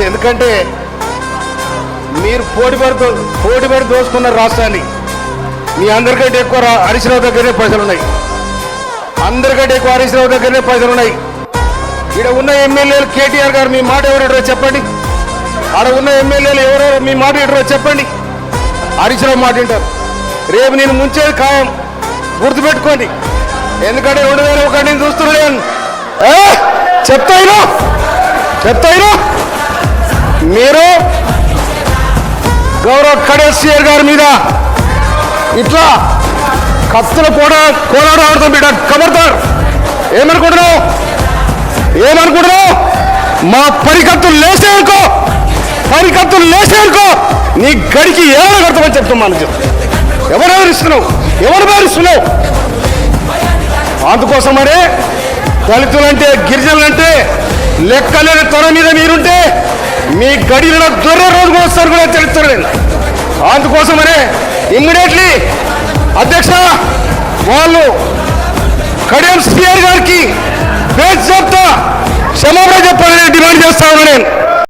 ఎందుకంటే మీరు పోటీపడి దోసుకున్న రాష్ట్రాన్ని. మీ అందరికంటే ఎక్కువ హరీష్ రావు దగ్గరనే పైసలు ఉన్నాయి. అందరికంటే ఎక్కువ హరీష్ రావు దగ్గరనే పైసలు ఉన్నాయి. ఇక్కడ ఉన్న ఎమ్మెల్యేలు కేటీఆర్ గారు మీ మాట ఎవరు చెప్పండి. ఆడ ఉన్న ఎమ్మెల్యేలు ఎవరెవరు మీ మాట ఏంటో చెప్పండి. హరీష్ రావు మాట వింటారు. రేపు నేను ముంచేది ఖాయం, గుర్తుపెట్టుకోండి. ఎందుకంటే 2001 నేను చూస్తున్నాను. చెప్తాయినా మీరు గౌరవ కడేశ్వర్ గారి మీద ఇట్లా కత్తుల కోలాడు ఆడుతాం బిడ్డ. కబర్దార్. ఏమనుకుంటున్నావు? మా పరికత్తులు లేసేనుకో నీ గడికి ఏమైనా కడతామని చెప్తున్నాను. ఎవరు బెదిరిస్తున్నావు? అందుకోసమనే దళితులంటే గిరిజనులంటే లెక్కలేని తొర మీద మీరుంటే మీ గడిలో దొర్ర రోజు వస్తారు కూడా తెలుస్తలేదు. అందుకోసమనే ఇమ్మీడియట్లీ అధ్యక్ష వాళ్ళు కడియం సిఆర్ గారికి